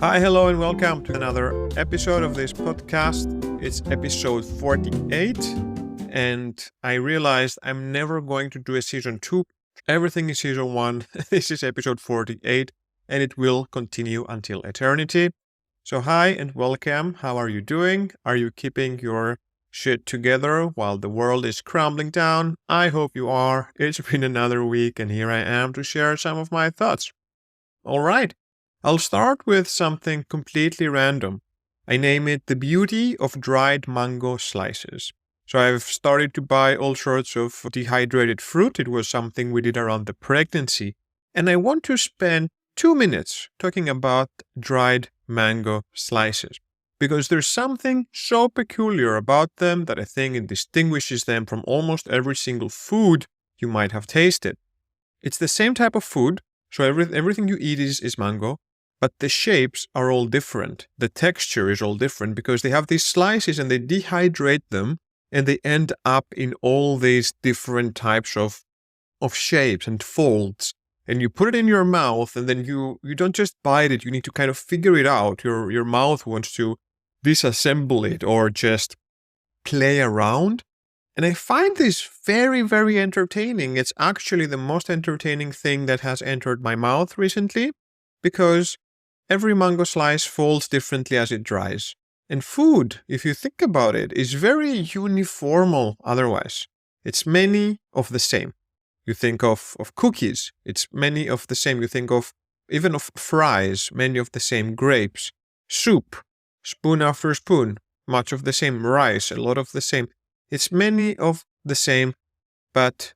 Hi, hello, and welcome to another episode of this podcast. It's episode 48, and I realized I'm never going to do a season 2. Everything is season 1. This is episode 48, and it will continue until eternity. So hi and welcome. How are you doing? Are you keeping your shit together while the world is crumbling down? I hope you are. It's been another week, and here I am to share some of my thoughts. All right. I'll start with something completely random. I name it the beauty of dried mango slices. So I've started to buy all sorts of dehydrated fruit. It was something we did around the pregnancy. And I want to spend 2 minutes talking about dried mango slices. Because there's something so peculiar about them that I think it distinguishes them from almost every single food you might have tasted. It's the same type of food, so everything you eat is mango. But the shapes are all different. The texture is all different because they have these slices and they dehydrate them and they end up in all these different types of shapes and folds. And you put it in your mouth and then you don't just bite it. You need to kind of figure it out. Your mouth wants to disassemble it or just play around. And I find this very, very entertaining. It's actually the most entertaining thing that has entered my mouth recently because every mango slice folds differently as it dries. And food, if you think about it, is very uniformal otherwise. It's many of the same. You think of cookies, it's many of the same. You think of even of fries, many of the same. Grapes, soup, spoon after spoon, much of the same. Rice, a lot of the same. It's many of the same, but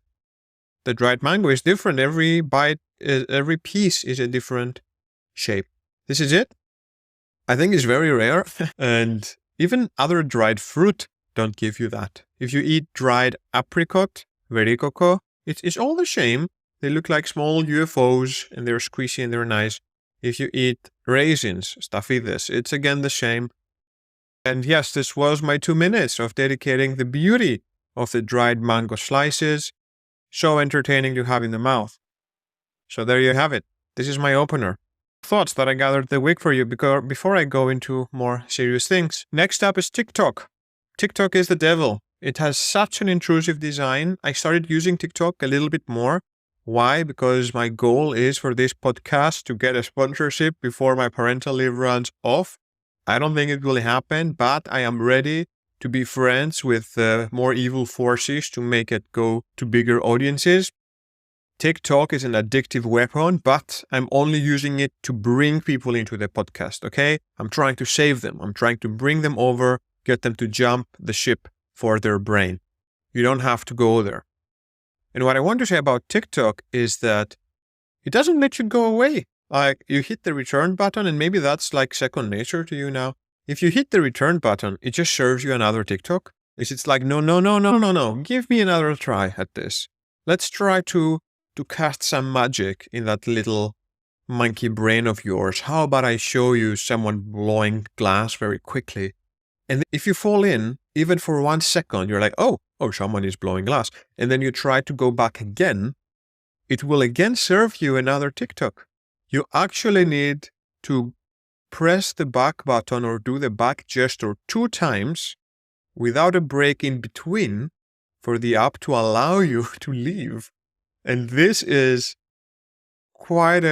the dried mango is different. Every bite, every piece is a different shape. This is it. I think it's very rare, and even other dried fruit don't give you that. If you eat dried apricot, vericoco, it's all the same. They look like small UFOs, and they're squishy and they're nice. If you eat raisins, staphylis, it's again the same. And yes, this was my 2 minutes of dedicating the beauty of the dried mango slices. So entertaining to have in the mouth. So there you have it. This is my opener. Thoughts that I gathered the week for you before I go into more serious things. Next up is TikTok. TikTok is the devil. It has such an intrusive design. I started using TikTok a little bit more. Why? Because my goal is for this podcast to get a sponsorship before my parental leave runs off. I don't think it will happen, but I am ready to be friends with more evil forces to make it go to bigger audiences. TikTok is an addictive weapon, but I'm only using it to bring people into the podcast, okay? I'm trying to save them. I'm trying to bring them over, get them to jump the ship for their brain. You don't have to go there. And what I want to say about TikTok is that it doesn't let you go away. Like, you hit the return button, and maybe that's like second nature to you now. If you hit the return button, it just serves you another TikTok. It's like, no. Give me another try at this. Let's try to cast some magic in that little monkey brain of yours. How about I show you someone blowing glass very quickly? And if you fall in, even for 1 second, you're like, oh, someone is blowing glass. And then you try to go back again. It will again serve you another TikTok. You actually need to press the back button or do the back gesture 2 times without a break in between for the app to allow you to leave. And this is quite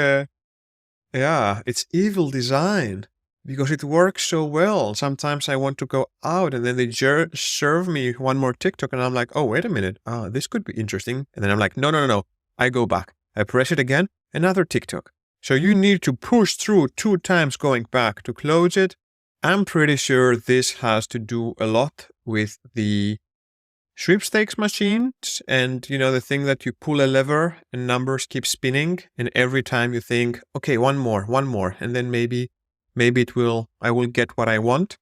it's evil design because it works so well. Sometimes I want to go out and then they serve me one more TikTok and I'm like, oh, wait a minute. This could be interesting. And then I'm like, no. I go back. I press it again, another TikTok. So you need to push through 2 times going back to close it. I'm pretty sure this has to do a lot with the sweepstakes machines and, the thing that you pull a lever and numbers keep spinning. And every time you think, okay, one more. And then maybe I will get what I want.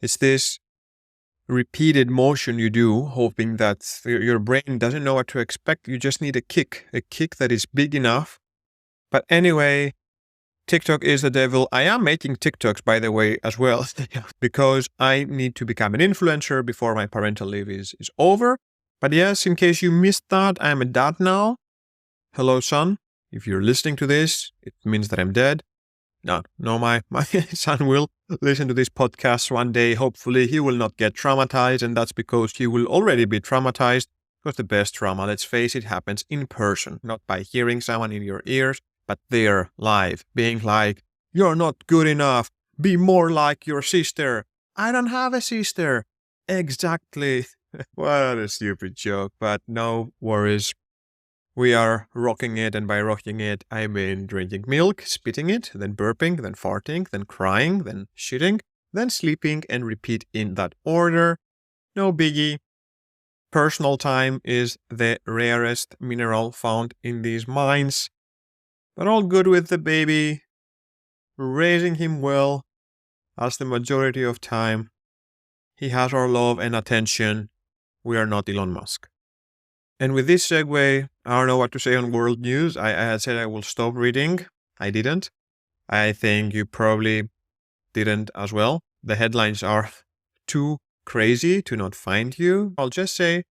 It's this repeated motion you do, hoping that your brain doesn't know what to expect. You just need a kick that is big enough. But anyway, TikTok is the devil. I am making TikToks, by the way, as well, because I need to become an influencer before my parental leave is over. But yes, in case you missed that, I'm a dad now. Hello, son. If you're listening to this, it means that I'm dead. No, my son will listen to this podcast one day. Hopefully he will not get traumatized, and that's because he will already be traumatized, because the best trauma, let's face it, happens in person, not by hearing someone in your ears, but there, live, being like, you're not good enough, be more like your sister. I don't have a sister. Exactly. What a stupid joke, but no worries. We are rocking it, and by rocking it, I mean drinking milk, spitting it, then burping, then farting, then crying, then shitting, then sleeping, and repeat in that order. No biggie. Personal time is the rarest mineral found in these mines. But all good with the baby. Raising him well, as the majority of time. He has our love and attention. We are not Elon Musk. And with this segue, I don't know what to say on world news. I had said I will stop reading. I didn't. I think you probably didn't as well. The headlines are too crazy to not find you. I'll just say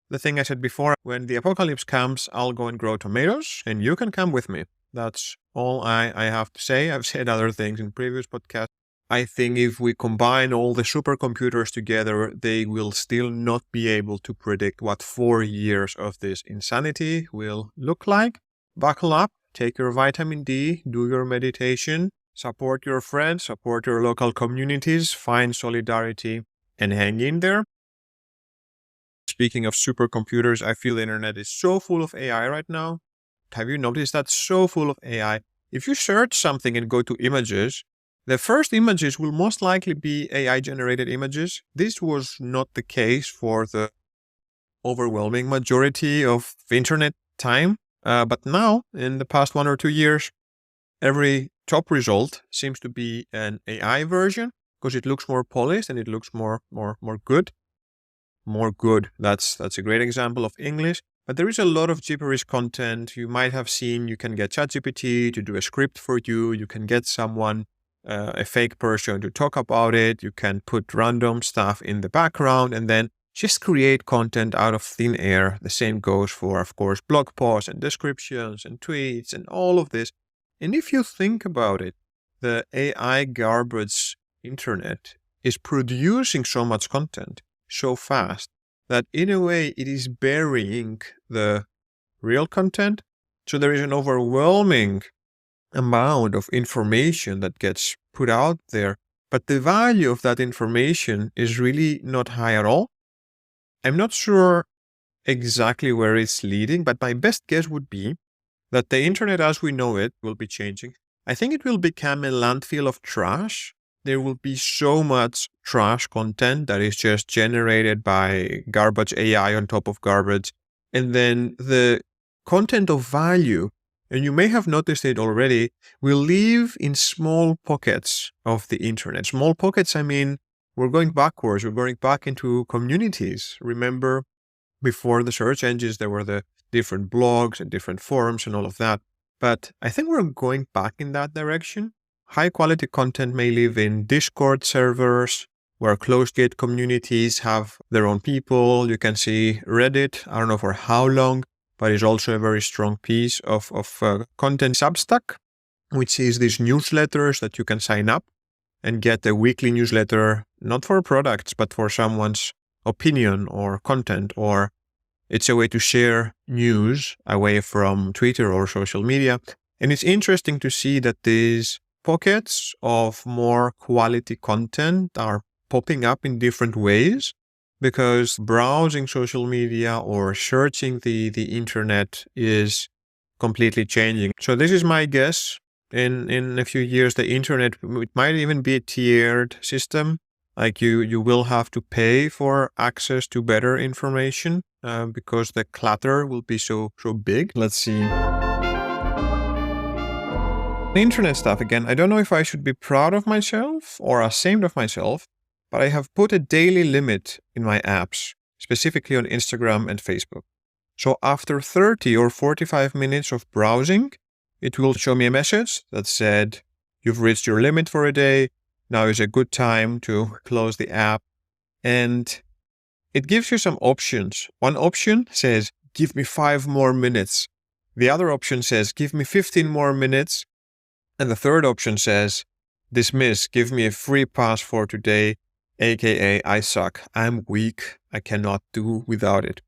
the thing I said before. When the apocalypse comes, I'll go and grow tomatoes, and you can come with me. That's all I have to say. I've said other things in previous podcasts. I think if we combine all the supercomputers together, they will still not be able to predict what 4 years of this insanity will look like. Buckle up, take your vitamin D, do your meditation, support your friends, support your local communities, find solidarity, and hang in there. Speaking of supercomputers, I feel the internet is so full of AI right now. Have you noticed that? So full of AI. If you search something and go to images, the first images will most likely be AI-generated images. This was not the case for the overwhelming majority of internet time. But now, in the past 1 or 2 years, every top result seems to be an AI version, because it looks more polished and it looks more good. More good. That's a great example of English. But there is a lot of gibberish content. You might have seen you can get ChatGPT to do a script for you. You can get someone, a fake person, to talk about it. You can put random stuff in the background and then just create content out of thin air. The same goes for, of course, blog posts and descriptions and tweets and all of this. And if you think about it, the AI garbage internet is producing so much content so fast that in a way it is burying the real content. So there is an overwhelming amount of information that gets put out there, but the value of that information is really not high at all. I'm not sure exactly where it's leading, but my best guess would be that the internet as we know it will be changing. I think it will become a landfill of trash. There will be so much trash content that is just generated by garbage AI on top of garbage. And then the content of value, and you may have noticed it already, will live in small pockets of the internet. Small pockets, I mean, we're going backwards. We're going back into communities. Remember, before the search engines, there were the different blogs and different forums and all of that. But I think we're going back in that direction. High quality content may live in Discord servers, where closed-gate communities have their own people. You can see Reddit, I don't know for how long, but it's also a very strong piece of content. Substack, which is these newsletters that you can sign up and get a weekly newsletter, not for products, but for someone's opinion or content, or it's a way to share news away from Twitter or social media. And it's interesting to see that these pockets of more quality content are popping up in different ways, because browsing social media or searching the internet is completely changing. So this is my guess. In a few years, the internet, it might even be a tiered system. Like you will have to pay for access to better information because the clutter will be so big. Let's see. Internet stuff again. I don't know if I should be proud of myself or ashamed of myself, but I have put a daily limit in my apps, specifically on Instagram and Facebook. So after 30 or 45 minutes of browsing, it will show me a message that said, you've reached your limit for a day. Now is a good time to close the app. And it gives you some options. One option says, give me 5 more minutes. The other option says, give me 15 more minutes. And the third option says, dismiss, give me a free pass for today, aka I suck, I'm weak, I cannot do without it.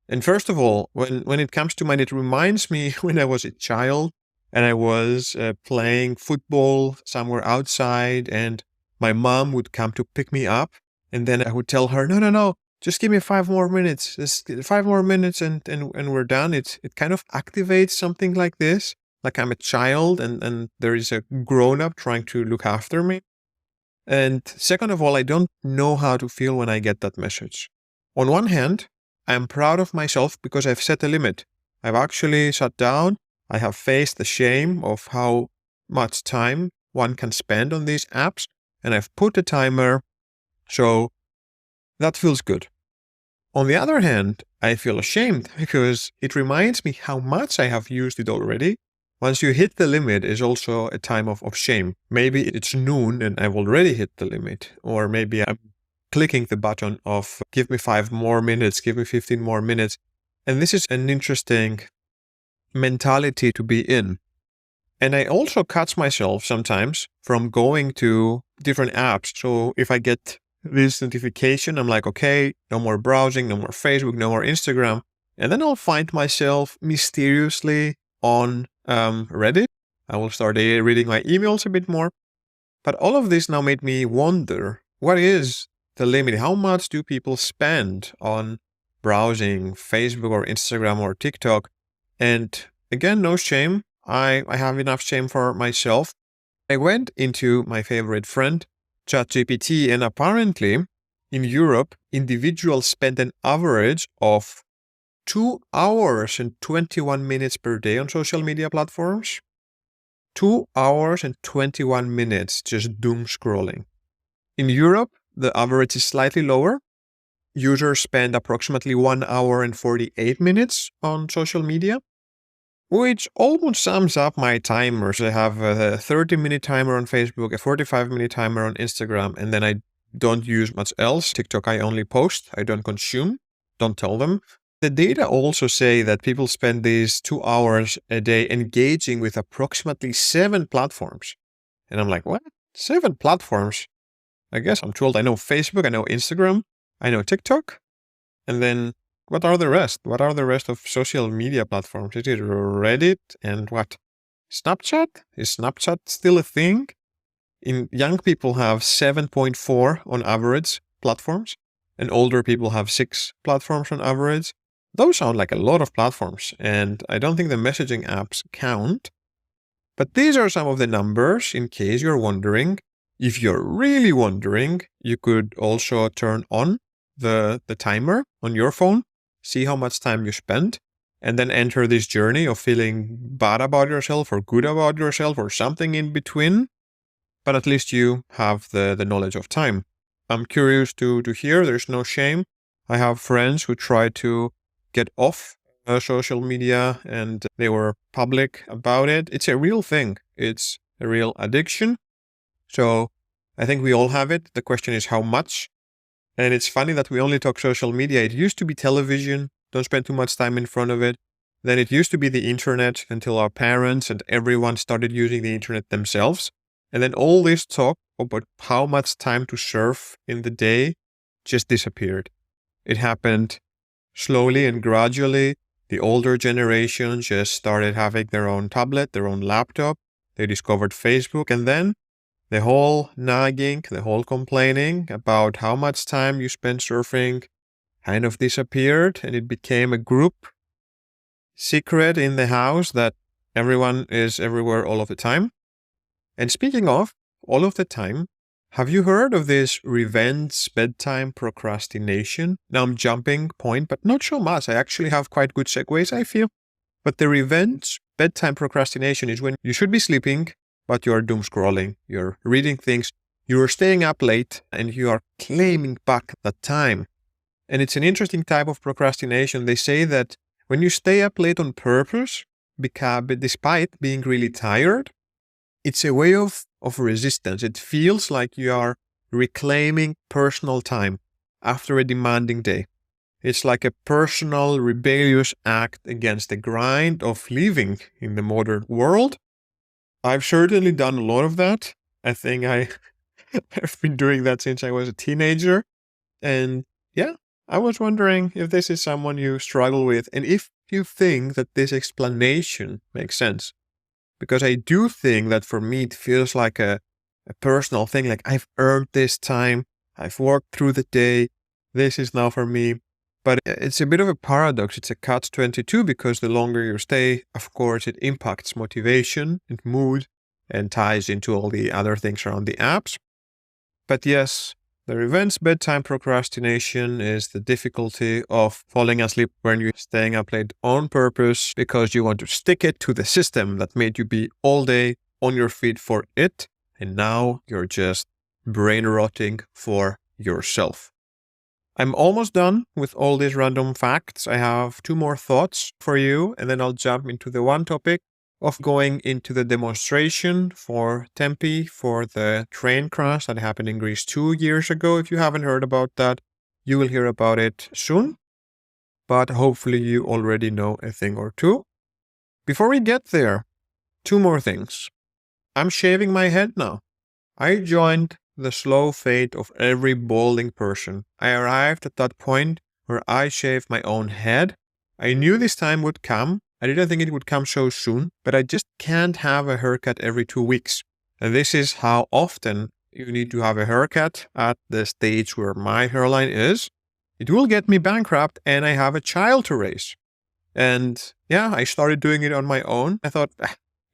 And first of all, when it comes to mine, it reminds me when I was a child and I was playing football somewhere outside, and my mom would come to pick me up, and then I would tell her, no, just give me 5 more minutes, just 5 more minutes and we're done. It kind of activates something like this, like I'm a child and there is a grown-up trying to look after me. And second of all, I don't know how to feel when I get that message. On one hand, I'm proud of myself because I've set a limit. I've actually sat down, I have faced the shame of how much time one can spend on these apps, and I've put a timer, so that feels good. On the other hand, I feel ashamed because it reminds me how much I have used it already. Once you hit the limit is also a time of shame. Maybe it's noon and I've already hit the limit, or maybe I'm clicking the button of give me 5 more minutes, give me 15 more minutes. And this is an interesting mentality to be in. And I also catch myself sometimes from going to different apps. So if I get this notification, I'm like, okay, no more browsing, no more Facebook, no more Instagram. And then I'll find myself mysteriously on Reddit. I will start reading my emails a bit more. But all of this now made me wonder, what is the limit? How much do people spend on browsing Facebook or Instagram or TikTok? And again, no shame. I have enough shame for myself. I went into my favorite friend, ChatGPT, and apparently in Europe, individuals spend an average of 2 hours and 21 minutes per day on social media platforms. 2 hours and 21 minutes just doom scrolling. In Europe, the average is slightly lower. Users spend approximately 1 hour and 48 minutes on social media, which almost sums up my timers. I have a 30-minute timer on Facebook, a 45-minute timer on Instagram, and then I don't use much else. TikTok, I only post, I don't consume, don't tell them. The data also say that people spend these 2 hours a day engaging with approximately 7 platforms. And I'm like, what? 7 platforms? I guess I'm told I know Facebook, I know Instagram, I know TikTok. And then what are the rest? What are the rest of social media platforms? Is it Reddit and what? Snapchat? Is Snapchat still a thing? Young people have 7.4 on average platforms, and older people have 6 platforms on average. Those sound like a lot of platforms, and I don't think the messaging apps count. But these are some of the numbers in case you're wondering. If you're really wondering, you could also turn on the timer on your phone, see how much time you spend, and then enter this journey of feeling bad about yourself or good about yourself or something in between. But at least you have the knowledge of time. I'm curious to hear. There's no shame. I have friends who try to get off social media and they were public about it. It's a real thing. It's a real addiction. So I think we all have it. The question is how much. And it's funny that we only talk social media. It used to be television. Don't spend too much time in front of it. Then it used to be the internet until our parents and everyone started using the internet themselves. And then all this talk about how much time to surf in the day just disappeared. It happened slowly and gradually. The older generation just started having their own tablet, their own laptop. They discovered Facebook, and then the whole nagging, the whole complaining about how much time you spend surfing kind of disappeared, and it became a group secret in the house that everyone is everywhere all of the time. And speaking of all of the time, have you heard of this revenge bedtime procrastination? Now I'm jumping point, but not so much. I actually have quite good segues, I feel. But the revenge bedtime procrastination is when you should be sleeping, but you're doom scrolling, you're reading things, you're staying up late, and you are claiming back that time. And it's an interesting type of procrastination. They say that when you stay up late on purpose, despite being really tired, it's a way of resistance. It feels like you are reclaiming personal time after a demanding day. It's like a personal rebellious act against the grind of living in the modern world. I've certainly done a lot of that. I think I've been doing that since I was a teenager. And yeah, I was wondering if this is someone you struggle with and if you think that this explanation makes sense. Because I do think that for me, it feels like a personal thing. Like I've earned this time. I've worked through the day. This is now for me. But it's a bit of a paradox. It's a catch-22 because the longer you stay, of course, it impacts motivation and mood and ties into all the other things around the apps. But yes, the revenge bedtime procrastination is the difficulty of falling asleep when you're staying up late on purpose because you want to stick it to the system that made you be all day on your feet for it. And now you're just brain rotting for yourself. I'm almost done with all these random facts. I have 2 more thoughts for you, and then I'll jump into the one topic of going into the demonstration for Tempi for the train crash that happened in Greece 2 years ago. If you haven't heard about that, you will hear about it soon, but hopefully you already know a thing or two. Before we get there, 2 more things. I'm shaving my head now. I joined the slow fate of every balding person. I arrived at that point where I shaved my own head. I knew this time would come. I didn't think it would come so soon, but I just can't have a haircut every 2 weeks. And this is how often you need to have a haircut at the stage where my hairline is. It will get me bankrupt and I have a child to raise. And yeah, I started doing it on my own. I thought,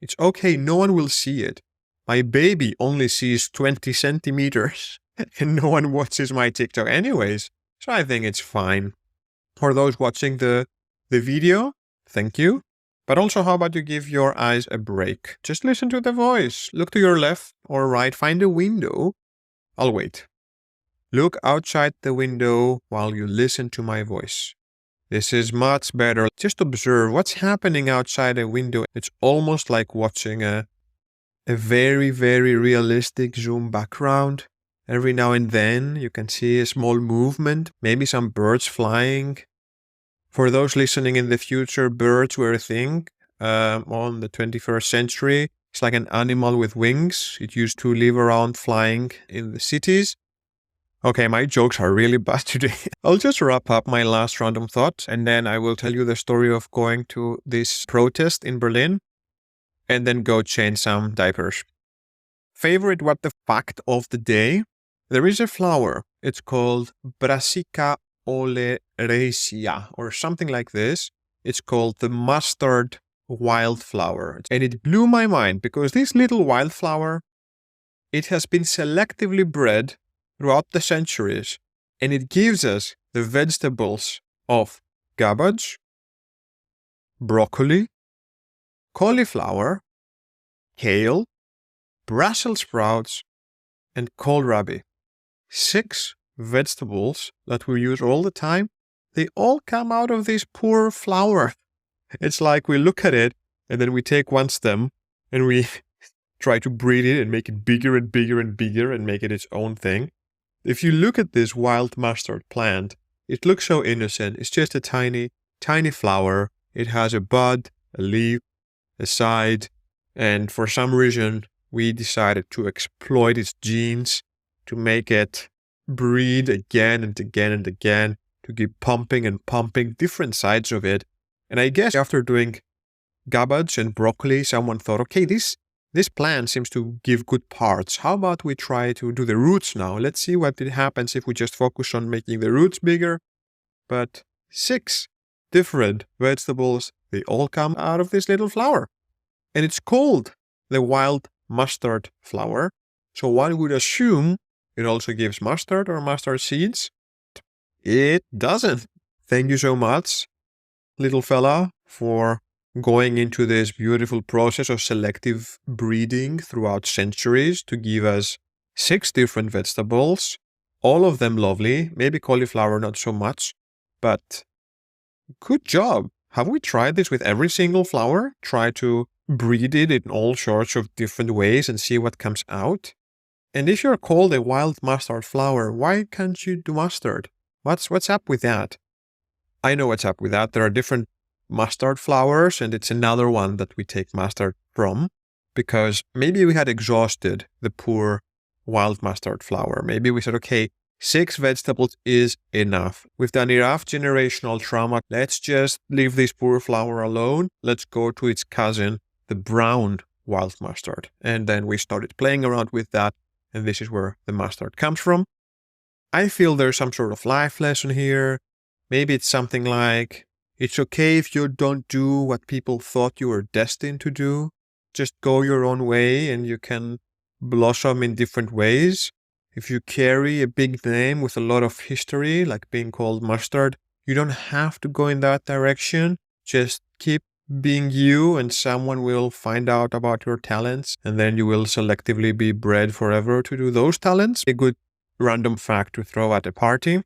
it's okay, no one will see it. My baby only sees 20 centimeters and no one watches my TikTok anyways. So I think it's fine. For those watching the video, thank you. But also, how about you give your eyes a break? Just listen to the voice. Look to your left or right. Find a window. I'll wait. Look outside the window while you listen to my voice. This is much better. Just observe what's happening outside a window. It's almost like watching a very, very realistic zoom background. Every now and then you can see a small movement, maybe some birds flying. For those listening in the future, birds were a thing on the 21st century. It's like an animal with wings. It used to live around flying in the cities. Okay, my jokes are really bad today. I'll just wrap up my last random thought and then I will tell you the story of going to this protest in Berlin and then go change some diapers. Favorite what the fact of the day? There is a flower. It's called Brassica oleracea or something like this. It's called the mustard wildflower. And it blew my mind because this little wildflower, it has been selectively bred throughout the centuries and it gives us the vegetables of cabbage, broccoli, cauliflower, kale, Brussels sprouts, and kohlrabi. 6 vegetables that we use all the time, they all come out of this poor flower. It's like we look at it and then we take one stem and we try to breed it and make it bigger and bigger and bigger and make it its own thing. If you look at this wild mustard plant, it looks so innocent. It's just a tiny, tiny flower. It has a bud, a leaf, a side, and for some reason, we decided to exploit its genes to make it breed again and again and again, to keep pumping and pumping different sides of it. And I guess after doing cabbage and broccoli, someone thought, okay, this plant seems to give good parts. How about we try to do the roots now? Let's see what happens if we just focus on making the roots bigger. But 6 different vegetables, they all come out of this little flower. And it's called the wild mustard flower. So one would assume it also gives mustard or mustard seeds. It doesn't. Thank you so much, little fella, for going into this beautiful process of selective breeding throughout centuries to give us 6 different vegetables, all of them lovely, maybe cauliflower not so much, but good job. Have we tried this with every single flower? Try to breed it in all sorts of different ways and see what comes out? And if you're called a wild mustard flower, why can't you do mustard? What's up with that? I know what's up with that. There are different mustard flowers, and it's another one that we take mustard from. because maybe we had exhausted the poor wild mustard flower. Maybe we said, okay, 6 vegetables is enough. We've done enough generational trauma. Let's just leave this poor flower alone. Let's go to its cousin, the brown wild mustard. And then we started playing around with that. And this is where the mustard comes from. I feel there's some sort of life lesson here. Maybe it's something like, it's okay if you don't do what people thought you were destined to do. Just go your own way and you can blossom in different ways. If you carry a big name with a lot of history, like being called mustard, you don't have to go in that direction. Just keep being you and someone will find out about your talents and then you will selectively be bred forever to do those talents. A good random fact to throw at a party.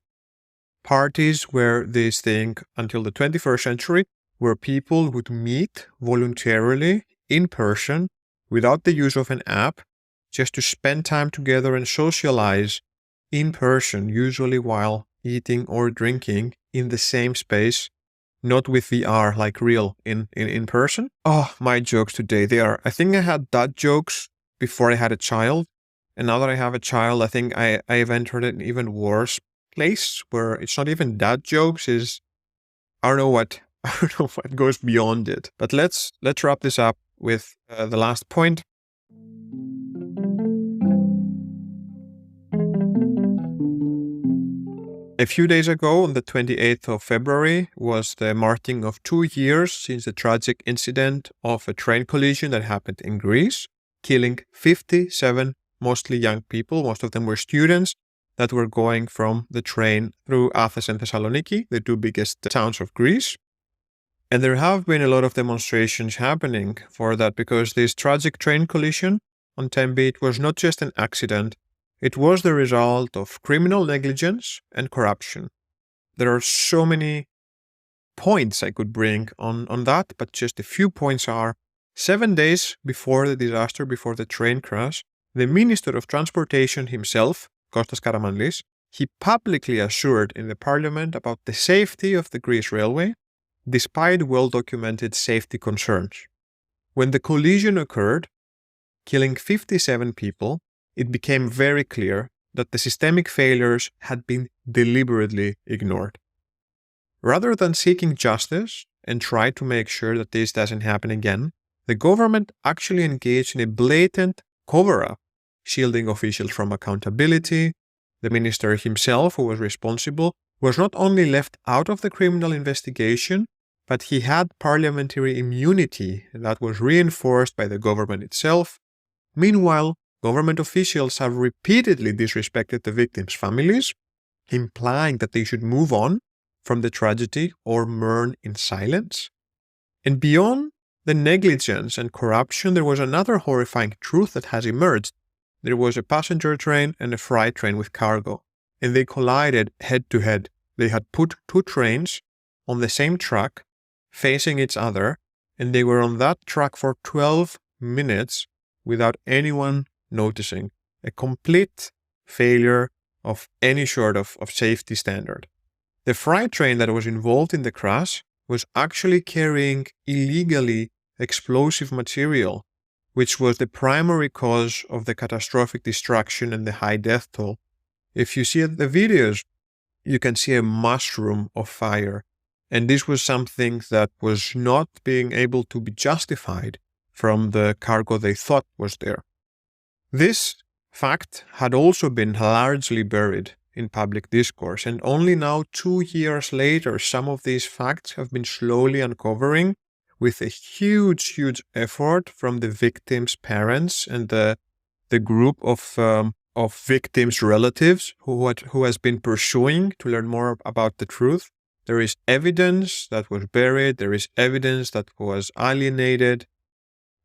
Parties were this thing until the 21st century where people would meet voluntarily in person without the use of an app just to spend time together and socialize in person, usually while eating or drinking in the same space, not with VR, like real in person. Oh, my jokes today, I think I had dad jokes before I had a child. And now that I have a child, I think I've entered an even worse place where it's not even dad jokes, I don't know what goes beyond it. But let's wrap this up with the last point. A few days ago, on the 28th of February, was the marking of 2 years since the tragic incident of a train collision that happened in Greece, killing 57 mostly young people. Most of them were students that were going from the train through Athens and Thessaloniki, the 2 biggest towns of Greece. And there have been a lot of demonstrations happening for that because this tragic train collision on Tempi, it was not just an accident. It was the result of criminal negligence and corruption. There are so many points I could bring on that, but just a few points are 7 days before the disaster, before the train crash, the Minister of Transportation himself, Kostas Karamanlis, he publicly assured in the parliament about the safety of the Greece railway, despite well-documented safety concerns. When the collision occurred, killing 57 people, it became very clear that the systemic failures had been deliberately ignored. Rather than seeking justice and try to make sure that this doesn't happen again, the government actually engaged in a blatant cover-up, shielding officials from accountability. The minister himself, who was responsible, was not only left out of the criminal investigation, but he had parliamentary immunity that was reinforced by the government itself. Meanwhile, government officials have repeatedly disrespected the victims' families, implying that they should move on from the tragedy or mourn in silence. And beyond the negligence and corruption, there was another horrifying truth that has emerged. There was a passenger train and a freight train with cargo, and they collided head to head. They had put 2 trains on the same track, facing each other, and they were on that track for 12 minutes without anyone noticing. A complete failure of any sort of safety standard. The freight train that was involved in the crash was actually carrying illegally explosive material, which was the primary cause of the catastrophic destruction and the high death toll. If you see the videos, you can see a mushroom of fire. And this was something that was not being able to be justified from the cargo they thought was there. This fact had also been largely buried in public discourse, and only now 2 years later, some of these facts have been slowly uncovering with a huge effort from the victims' parents and the group of victims' relatives who has been pursuing to learn more about the truth. There is evidence that was buried, there is evidence that was alienated,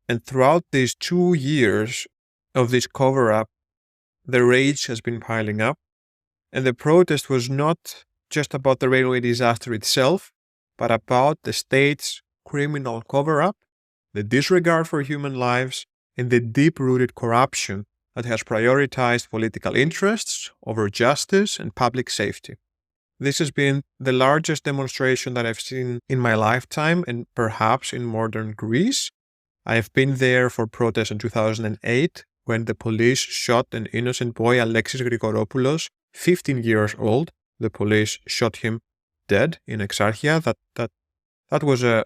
and throughout these 2 years of this cover-up, the rage has been piling up, and the protest was not just about the railway disaster itself, but about the state's criminal cover-up, the disregard for human lives, and the deep-rooted corruption that has prioritized political interests over justice and public safety. This has been the largest demonstration that I've seen in my lifetime and perhaps in modern Greece. I've been there for protests in 2008 when the police shot an innocent boy, Alexis Grigoropoulos, 15 years old. The police shot him dead in Exarchia. That was a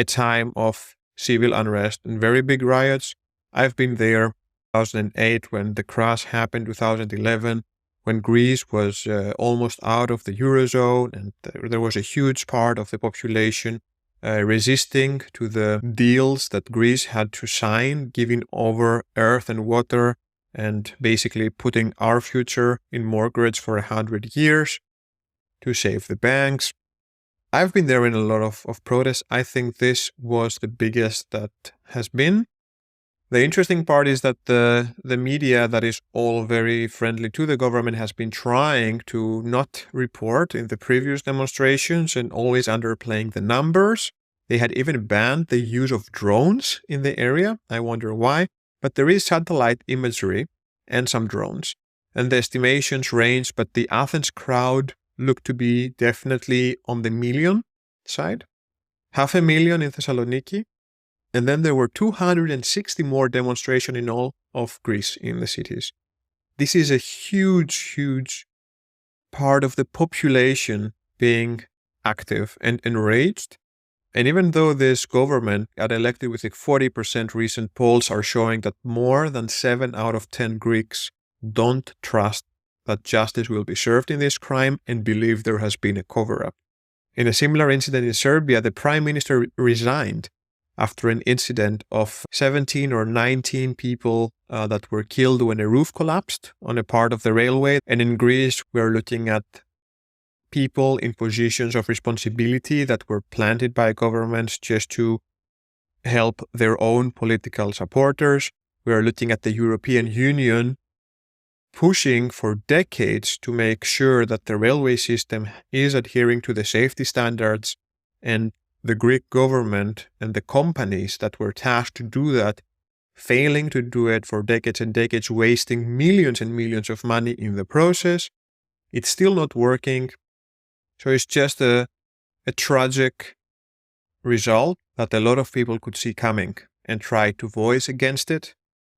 time of civil unrest and very big riots. I've been there 2008 when the crash happened, 2011 when Greece was almost out of the Eurozone, and there was a huge part of the population resisting to the deals that Greece had to sign, giving over earth and water and basically putting our future in mortgage for 100 years to save the banks. I've been there in a lot of protests. I think this was the biggest that has been. The interesting part is that the media that is all very friendly to the government has been trying to not report in the previous demonstrations and always underplaying the numbers. They had even banned the use of drones in the area. I wonder why. But there is satellite imagery and some drones. And the estimations range, but the Athens crowd looked to be definitely on the million side. 500,000 in Thessaloniki. And then there were 260 more demonstrations in all of Greece in the cities. This is a huge, huge part of the population being active and enraged. And even though this government got elected with 40%, recent polls are showing that more than 7 out of 10 Greeks don't trust that justice will be served in this crime and believe there has been a cover-up. In a similar incident in Serbia, the prime minister resigned after an incident of 17 or 19 people that were killed when a roof collapsed on a part of the railway. And in Greece, we're looking at people in positions of responsibility that were planted by governments just to help their own political supporters. We're looking at the European Union pushing for decades to make sure that the railway system is adhering to the safety standards, and the Greek government and the companies that were tasked to do that, failing to do it for decades and decades, wasting millions and millions of money in the process. It's still not working. So it's just a tragic result that a lot of people could see coming and try to voice against it.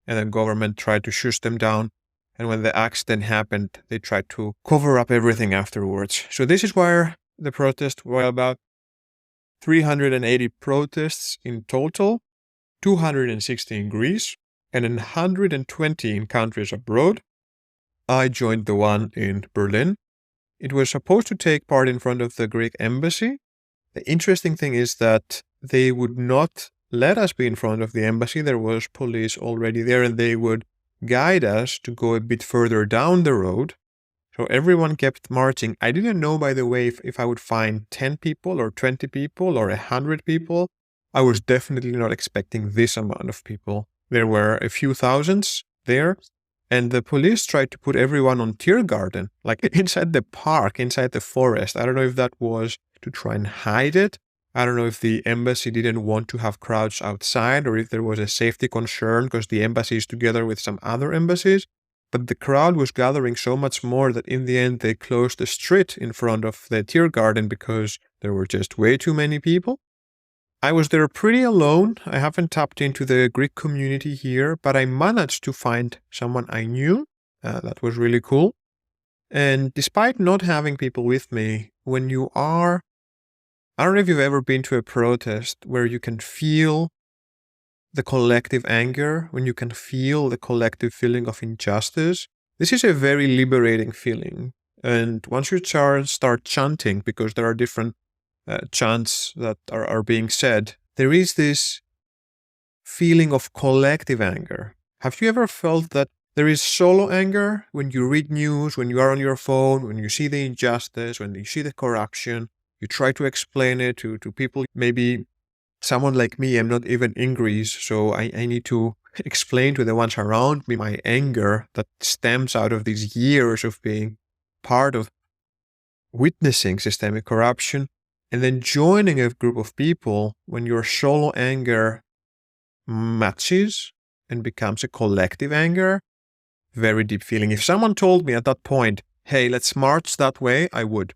And the government tried to shush them down. And when the accident happened, they tried to cover up everything afterwards. So this is where the protest were about 380 protests in total, 260 in Greece, and 120 in countries abroad. I joined the one in Berlin. It was supposed to take part in front of the Greek embassy. The interesting thing is that they would not let us be in front of the embassy. There was police already there, and they would guide us to go a bit further down the road. So everyone kept marching. I didn't know, by the way, if I would find 10 people or 20 people or 100 people. I was definitely not expecting this amount of people. There were a few thousands there. And the police tried to put everyone on Tiergarten, like inside the park, inside the forest. I don't know if that was to try and hide it. I don't know if the embassy didn't want to have crowds outside or if there was a safety concern because the embassy is together with some other embassies. But the crowd was gathering so much more that in the end they closed the street in front of the Tiergarten because there were just way too many people. I was there pretty alone. I haven't tapped into the Greek community here, but I managed to find someone I knew. That was really cool. And despite not having people with me, when you are, I don't know if you've ever been to a protest where you can feel the collective anger, when you can feel the collective feeling of injustice. This is a very liberating feeling. And once you start chanting, because there are different chants that are being said, there is this feeling of collective anger. Have you ever felt that there is solo anger when you read news, when you are on your phone, when you see the injustice, when you see the corruption, you try to explain it to people? Maybe someone like me, I'm not even in Greece, so I need to explain to the ones around me my anger that stems out of these years of being part of witnessing systemic corruption. And then joining a group of people when your solo anger matches and becomes a collective anger, very deep feeling. If someone told me at that point, hey, let's march that way, I would.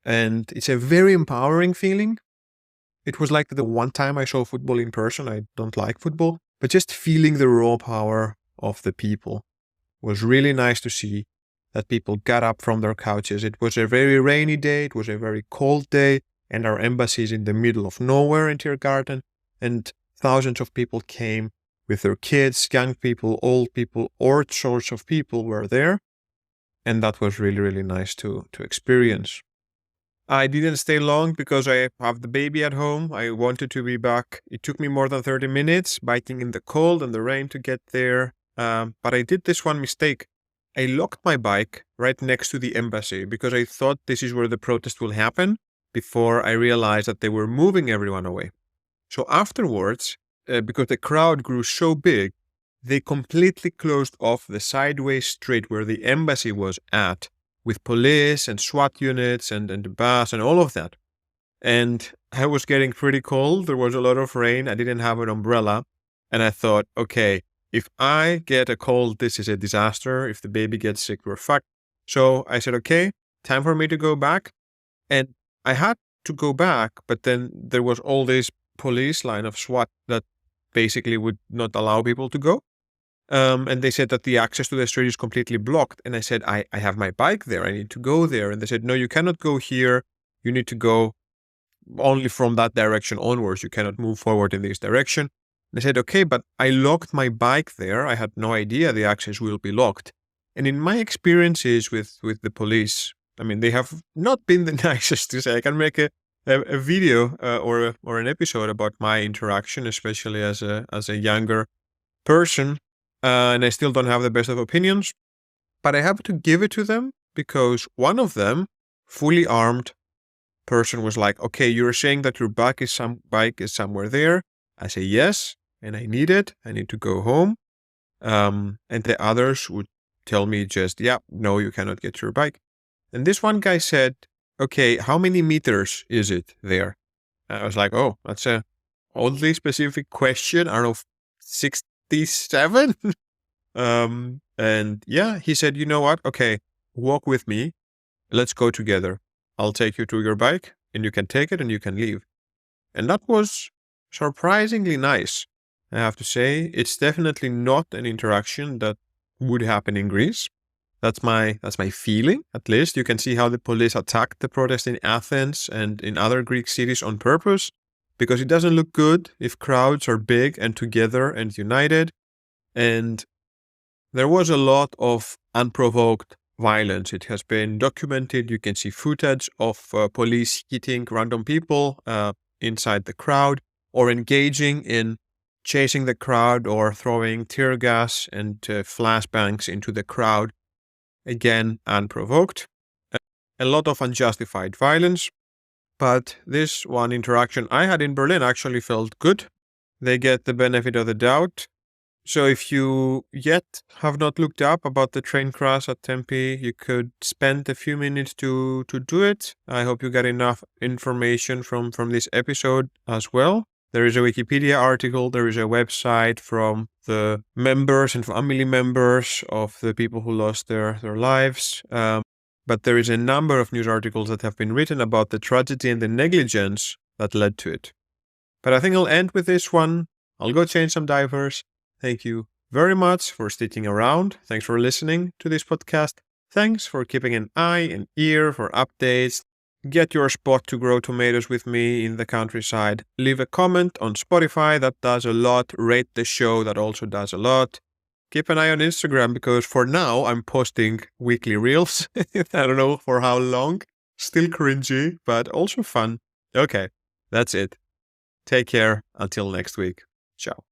And it's a very empowering feeling. It was like the one time I saw football in person. I don't like football, but just feeling the raw power of the people was really nice to see, that people got up from their couches. It was a very rainy day. It was a very cold day, and our embassy is in the middle of nowhere in Tiergarten, and thousands of people came with their kids, young people, old people, all sorts of people were there. And that was really, really nice to experience. I didn't stay long because I have the baby at home. I wanted to be back. It took me more than 30 minutes, biking in the cold and the rain to get there. But I did this one mistake. I locked my bike right next to the embassy because I thought this is where the protest will happen, before I realized that they were moving everyone away. So afterwards, because the crowd grew so big, they completely closed off the sideways street where the embassy was at, with police and SWAT units and the bus and all of that. And I was getting pretty cold. There was a lot of rain. I didn't have an umbrella. And I thought, okay, if I get a cold, this is a disaster. If the baby gets sick, we're fucked. So I said, okay, time for me to go back. And I had to go back, but then there was all this police line of SWAT that basically would not allow people to go. And they said that the access to the street is completely blocked. And I said, I have my bike there. I need to go there. And they said, no, you cannot go here. You need to go only from that direction onwards. You cannot move forward in this direction. And I said, okay, but I locked my bike there. I had no idea the access will be locked. And in my experiences with the police, I mean, they have not been the nicest to say. I can make a video or an episode about my interaction, especially as a younger person. And I still don't have the best of opinions, but I have to give it to them, because one of them, fully armed person, was like, okay, you're saying that your bike is somewhere there. I say yes, and I need it. I need to go home. And the others would tell me just, yeah, no, you cannot get your bike. And this one guy said, okay, how many meters is it there? I was like, oh, that's a oddly specific question. I don't know, 67? And yeah, he said, you know what? Okay, walk with me. Let's go together. I'll take you to your bike and you can take it and you can leave. And that was surprisingly nice. I have to say, it's definitely not an interaction that would happen in Greece. That's my feeling, at least. You can see how the police attacked the protest in Athens and in other Greek cities on purpose, because it doesn't look good if crowds are big and together and united. And there was a lot of unprovoked violence. It has been documented. You can see footage of police hitting random people inside the crowd, or engaging in chasing the crowd, or throwing tear gas and flashbangs into the crowd. Again, unprovoked. A lot of unjustified violence. But this one interaction I had in Berlin actually felt good. They get the benefit of the doubt. So if you yet have not looked up about the train crash at Tempi, you could spend a few minutes to do it. I hope you got enough information from this episode as well. There is a Wikipedia article, there is a website from the members and family members of the people who lost their lives. But there is a number of news articles that have been written about the tragedy and the negligence that led to it. But I think I'll end with this one. I'll go change some diapers. Thank you very much for sticking around. Thanks for listening to this podcast. Thanks for keeping an eye and ear for updates. Get your spot to grow tomatoes with me in the countryside. Leave a comment on Spotify. That does a lot. Rate the show. That also does a lot. Keep an eye on Instagram, because for now I'm posting weekly reels. I don't know for how long. Still cringy, but also fun. Okay, that's it. Take care. Until next week. Ciao.